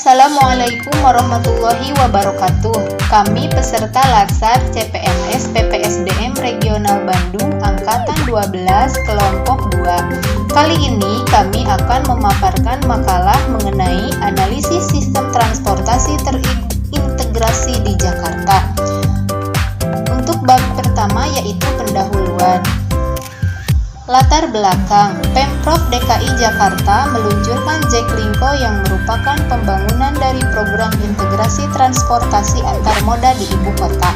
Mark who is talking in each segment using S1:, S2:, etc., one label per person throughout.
S1: Assalamualaikum warahmatullahi wabarakatuh. Kami peserta Latsar CPNS PPSDM Regional Bandung Angkatan 12 Kelompok 2. Kali ini kami akan memaparkan makalah mengenai analisis sistem transportasi terintegrasi di Jakarta. Untuk bab pertama yaitu pendahuluan. Latar belakang, Pemprov DKI Jakarta meluncurkan Jaklingko yang merupakan pembangunan dari program integrasi transportasi antar moda di ibu kota.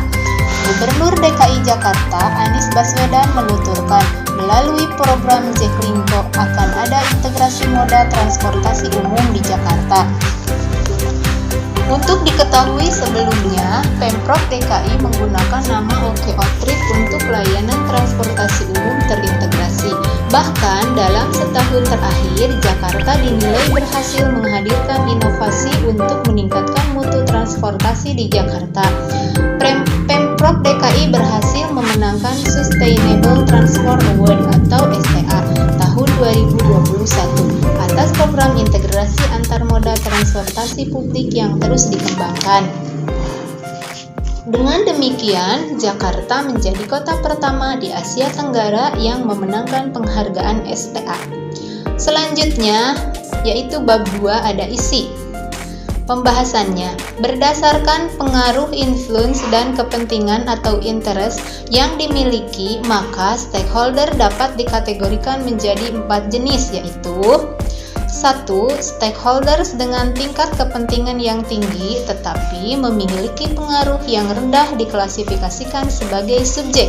S1: Gubernur DKI Jakarta Anies Baswedan menuturkan, melalui program Jaklingko akan ada integrasi moda transportasi umum di Jakarta. Untuk diketahui sebelumnya, Pemprov DKI menggunakan nama OKO Trip untuk layanan transportasi umum terintegrasi. Bahkan dalam setahun terakhir, Jakarta dinilai berhasil menghadirkan inovasi untuk meningkatkan mutu transportasi di Jakarta. Pemprov DKI berhasil memenangkan Sustainable Transport Award atau STA tahun 2021 atas program integrasi antar moda transportasi publik yang terus dikembangkan. Dengan demikian, Jakarta menjadi kota pertama di Asia Tenggara yang memenangkan penghargaan STA. Selanjutnya, yaitu bab 2 ada isi. Pembahasannya, berdasarkan pengaruh, influence, dan kepentingan atau interest yang dimiliki, maka stakeholder dapat dikategorikan menjadi 4 jenis, yaitu 1. Stakeholders dengan tingkat kepentingan yang tinggi tetapi memiliki pengaruh yang rendah diklasifikasikan sebagai subjek.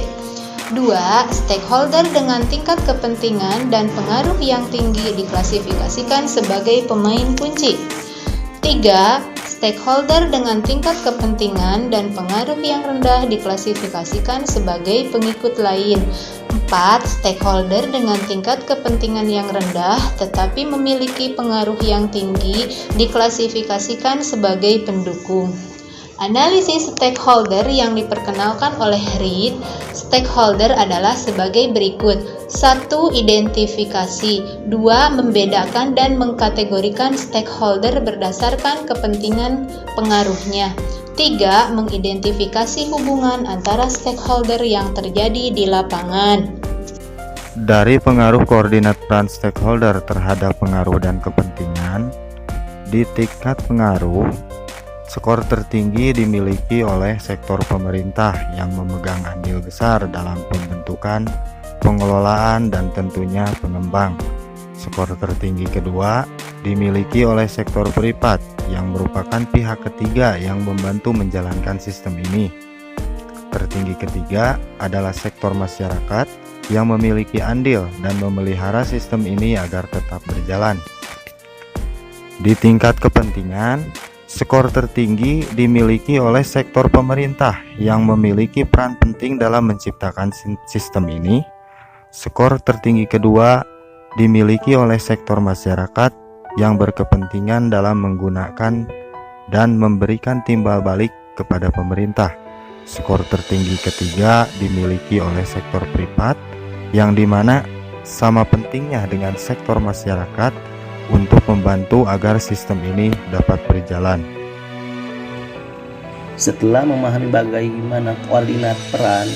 S1: 2. Stakeholder dengan tingkat kepentingan dan pengaruh yang tinggi diklasifikasikan sebagai pemain kunci. 3. Stakeholder dengan tingkat kepentingan dan pengaruh yang rendah diklasifikasikan sebagai pengikut lain. 4. Stakeholder dengan tingkat kepentingan yang rendah tetapi memiliki pengaruh yang tinggi diklasifikasikan sebagai pendukung. Analisis stakeholder yang diperkenalkan oleh Reed, stakeholder adalah sebagai berikut. 1. Identifikasi. 2. Membedakan dan mengkategorikan stakeholder berdasarkan kepentingan pengaruhnya. 3. Mengidentifikasi hubungan antara stakeholder yang terjadi di lapangan.
S2: Dari pengaruh koordinat peran stakeholder terhadap pengaruh dan kepentingan, di tingkat pengaruh, skor tertinggi dimiliki oleh sektor pemerintah yang memegang andil besar dalam pembentukan, pengelolaan, dan tentunya pengembang. Skor tertinggi kedua dimiliki oleh sektor privat yang merupakan pihak ketiga yang membantu menjalankan sistem ini. Tertinggi ketiga adalah sektor masyarakat yang memiliki andil dan memelihara sistem ini agar tetap berjalan. Di tingkat kepentingan, skor tertinggi dimiliki oleh sektor pemerintah yang memiliki peran penting dalam menciptakan sistem ini. Skor tertinggi kedua dimiliki oleh sektor masyarakat yang berkepentingan dalam menggunakan dan memberikan timbal balik kepada pemerintah. Skor tertinggi ketiga dimiliki oleh sektor privat yang dimana sama pentingnya dengan sektor masyarakat untuk membantu agar sistem ini dapat berjalan.
S3: Setelah memahami bagaimana koordinat peran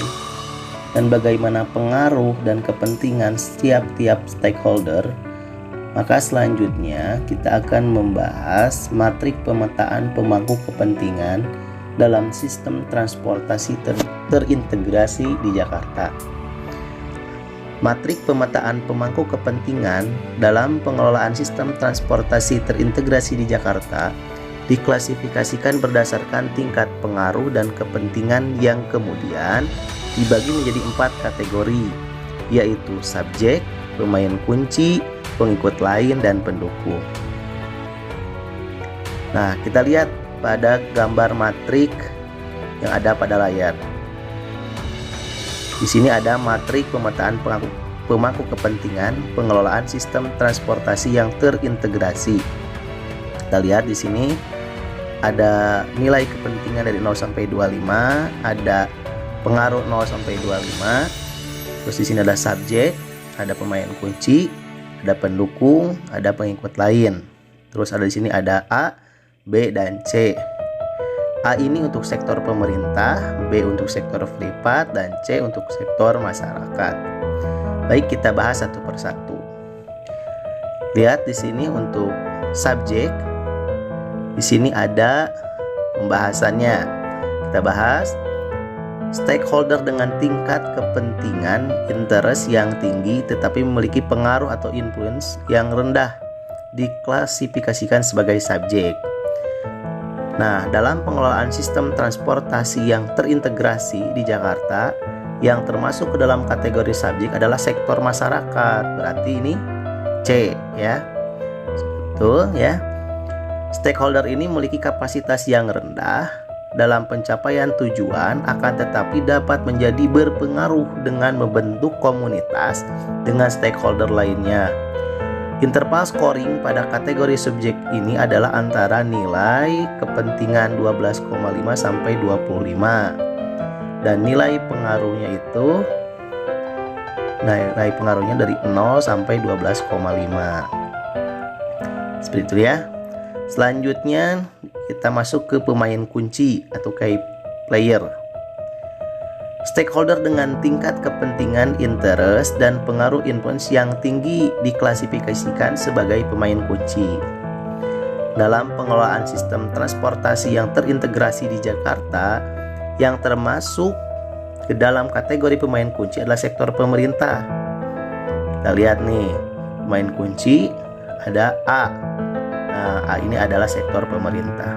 S3: dan bagaimana pengaruh dan kepentingan setiap stakeholder, maka selanjutnya kita akan membahas matrik pemetaan pemangku kepentingan dalam sistem transportasi terintegrasi di Jakarta. Matrik pemetaan pemangku kepentingan dalam pengelolaan sistem transportasi terintegrasi di Jakarta diklasifikasikan berdasarkan tingkat pengaruh dan kepentingan yang kemudian dibagi menjadi 4 kategori, yaitu subjek, pemain kunci, pengikut lain, dan pendukung. Nah, kita lihat pada gambar matrik yang ada pada layar. Di sini ada matrik pemetaan pemangku kepentingan pengelolaan sistem transportasi yang terintegrasi. Kita lihat di sini ada nilai kepentingan dari 0 sampai 25, ada pengaruh 0 sampai 25. Terus di sini ada subjek, ada pemain kunci, ada pendukung, ada pengikut lain. Terus ada di sini ada A, B, dan C. A ini untuk sektor pemerintah, B untuk sektor privat, dan C untuk sektor masyarakat. Baik, kita bahas satu persatu. Lihat di sini untuk subjek. Di sini ada pembahasannya. Kita bahas stakeholder dengan tingkat kepentingan interest yang tinggi tetapi memiliki pengaruh atau influence yang rendah diklasifikasikan sebagai subjek. Nah, dalam pengelolaan sistem transportasi yang terintegrasi di Jakarta, yang termasuk ke dalam kategori subjek adalah sektor masyarakat. Berarti ini C ya. Betul ya. Stakeholder ini memiliki kapasitas yang rendah dalam pencapaian tujuan, akan tetapi dapat menjadi berpengaruh dengan membentuk komunitas dengan stakeholder lainnya. Interval scoring pada kategori subjek ini adalah antara nilai kepentingan 12,5 sampai 25 dan nilai pengaruhnya itu dari 0 sampai 12,5. Seperti itu ya. Selanjutnya kita masuk ke pemain kunci atau key player. Stakeholder dengan tingkat kepentingan interest dan pengaruh influence yang tinggi diklasifikasikan sebagai pemain kunci. Dalam pengelolaan sistem transportasi yang terintegrasi di Jakarta, yang termasuk ke dalam kategori pemain kunci adalah sektor pemerintah. Kita lihat nih, pemain kunci ada A. Nah, A ini adalah sektor pemerintah.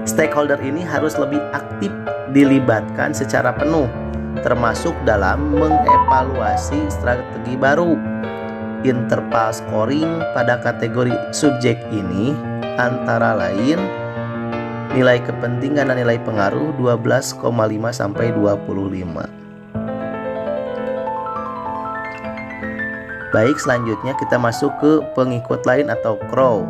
S3: Stakeholder ini harus lebih aktif dilibatkan secara penuh, termasuk dalam mengevaluasi strategi baru. Interval scoring pada kategori subjek ini antara lain nilai kepentingan dan nilai pengaruh 12,5 sampai 25. Baik, selanjutnya kita masuk ke pengikut lain atau crow.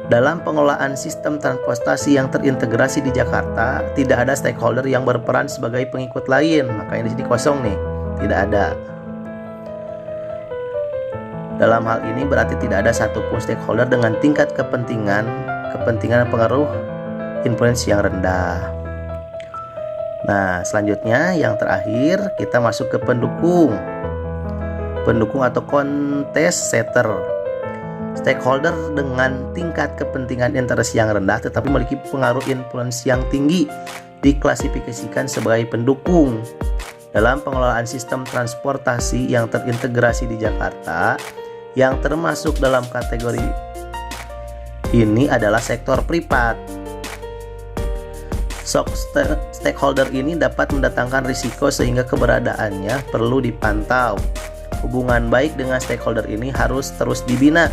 S3: Dalam pengelolaan sistem transportasi yang terintegrasi di Jakarta, tidak ada stakeholder yang berperan sebagai pengikut lain. Makanya di sini kosong nih, tidak ada. Dalam hal ini berarti tidak ada satupun stakeholder dengan tingkat kepentingan pengaruh influence yang rendah. Nah, selanjutnya yang terakhir kita masuk ke pendukung atau contest setter. Stakeholder dengan tingkat kepentingan interest yang rendah tetapi memiliki pengaruh influence yang tinggi diklasifikasikan sebagai pendukung. Dalam pengelolaan sistem transportasi yang terintegrasi di Jakarta, yang termasuk dalam kategori ini adalah sektor privat. Stakeholder ini dapat mendatangkan risiko sehingga keberadaannya perlu dipantau. Hubungan baik dengan stakeholder ini harus terus dibina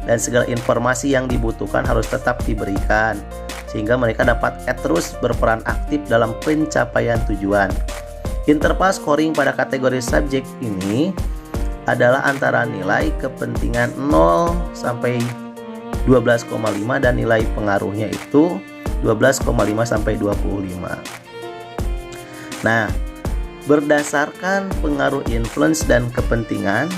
S3: dan segala informasi yang dibutuhkan harus tetap diberikan sehingga mereka dapat terus berperan aktif dalam pencapaian tujuan. Interval scoring pada kategori subjek ini adalah antara nilai kepentingan 0 sampai 12,5 dan nilai pengaruhnya itu 12,5 sampai 25. Nah, berdasarkan pengaruh influence dan kepentingan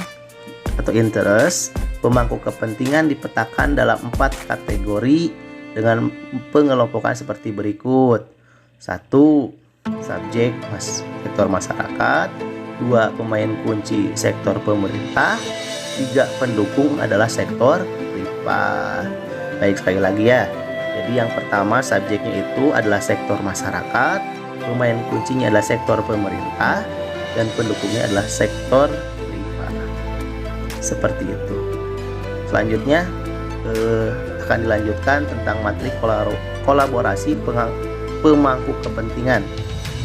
S3: atau interest, pemangku kepentingan dipetakan dalam 4 kategori dengan pengelompokan seperti berikut. 1. Subjek sektor masyarakat. 2. Pemain kunci sektor pemerintah. 3. Pendukung adalah sektor privat. Baik, sekali lagi ya. Jadi yang pertama subjeknya itu adalah sektor masyarakat, pemain kuncinya adalah sektor pemerintah, dan pendukungnya adalah sektor privat. Seperti itu. Selanjutnya akan dilanjutkan tentang materi kolaborasi pemangku kepentingan.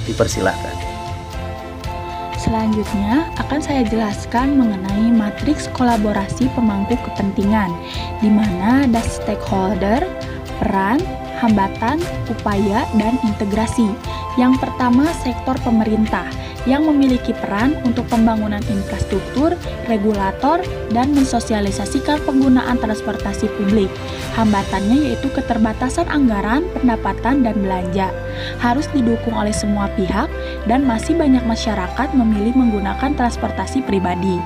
S3: Dipersilakan.
S4: Selanjutnya akan saya jelaskan mengenai matriks kolaborasi pemangku kepentingan, di mana ada stakeholder, peran, hambatan, upaya, dan integrasi. Yang pertama, sektor pemerintah yang memiliki peran untuk pembangunan infrastruktur, regulator, dan mensosialisasikan penggunaan transportasi publik. Hambatannya yaitu keterbatasan anggaran, pendapatan, dan belanja. Harus didukung oleh semua pihak dan masih banyak masyarakat memilih menggunakan transportasi pribadi.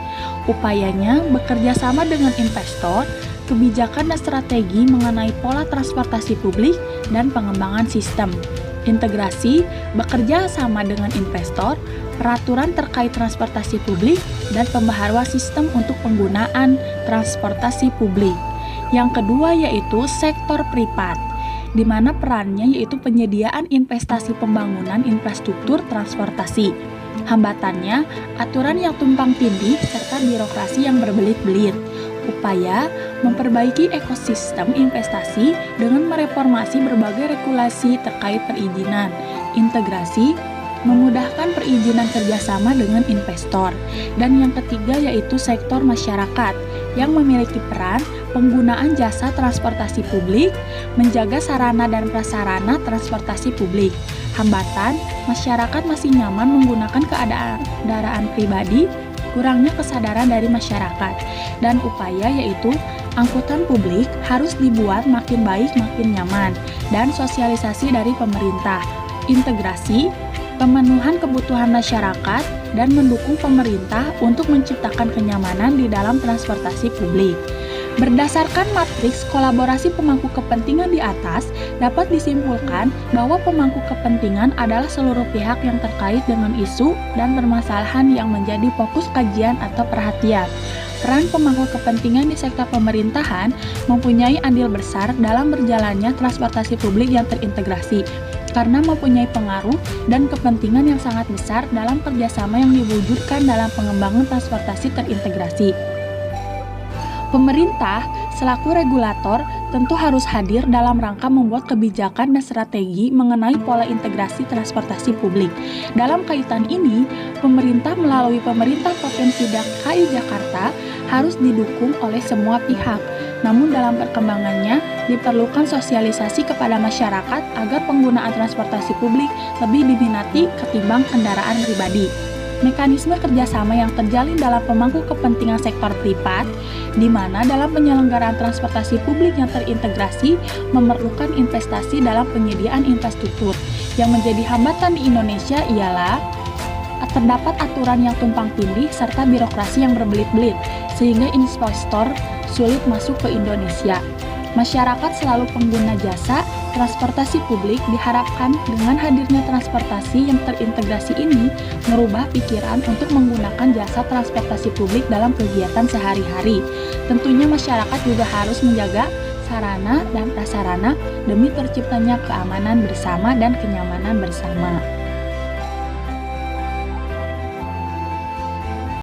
S4: Upayanya bekerja sama dengan investor, kebijakan dan strategi mengenai pola transportasi publik dan pengembangan sistem. Integrasi bekerja sama dengan investor, peraturan terkait transportasi publik, dan pembaharuan sistem untuk penggunaan transportasi publik. Yang kedua yaitu sektor privat, di mana perannya yaitu penyediaan investasi pembangunan infrastruktur transportasi. Hambatannya, aturan yang tumpang tindih serta birokrasi yang berbelit-belit. Upaya memperbaiki ekosistem investasi dengan mereformasi berbagai regulasi terkait perizinan. Integrasi memudahkan perizinan kerjasama dengan investor. Dan yang ketiga yaitu sektor masyarakat yang memiliki peran penggunaan jasa transportasi publik, menjaga sarana dan prasarana transportasi publik. Hambatan, masyarakat masih nyaman menggunakan kendaraan pribadi, kurangnya kesadaran dari masyarakat. Dan upaya yaitu angkutan publik harus dibuat makin baik makin nyaman, dan sosialisasi dari pemerintah. Integrasi, pemenuhan kebutuhan masyarakat, dan mendukung pemerintah untuk menciptakan kenyamanan di dalam transportasi publik. Berdasarkan matriks kolaborasi pemangku kepentingan di atas, dapat disimpulkan bahwa pemangku kepentingan adalah seluruh pihak yang terkait dengan isu dan permasalahan yang menjadi fokus kajian atau perhatian. Peran pemangku kepentingan di sektor pemerintahan mempunyai andil besar dalam berjalannya transportasi publik yang terintegrasi, karena mempunyai pengaruh dan kepentingan yang sangat besar dalam kerjasama yang diwujudkan dalam pengembangan transportasi terintegrasi. Pemerintah selaku regulator tentu harus hadir dalam rangka membuat kebijakan dan strategi mengenai pola integrasi transportasi publik. Dalam kaitan ini, pemerintah melalui pemerintah Provinsi DKI Jakarta harus didukung oleh semua pihak. Namun dalam perkembangannya diperlukan sosialisasi kepada masyarakat agar penggunaan transportasi publik lebih diminati ketimbang kendaraan pribadi. Mekanisme kerjasama yang terjalin dalam pemangku kepentingan sektor privat, di mana dalam penyelenggaraan transportasi publik yang terintegrasi memerlukan investasi dalam penyediaan infrastruktur. Yang menjadi hambatan di Indonesia ialah terdapat aturan yang tumpang tindih serta birokrasi yang berbelit-belit, sehingga investor sulit masuk ke Indonesia. Masyarakat selalu pengguna jasa transportasi publik diharapkan dengan hadirnya transportasi yang terintegrasi ini merubah pikiran untuk menggunakan jasa transportasi publik dalam kegiatan sehari-hari. Tentunya masyarakat juga harus menjaga sarana dan prasarana demi terciptanya keamanan bersama dan kenyamanan bersama.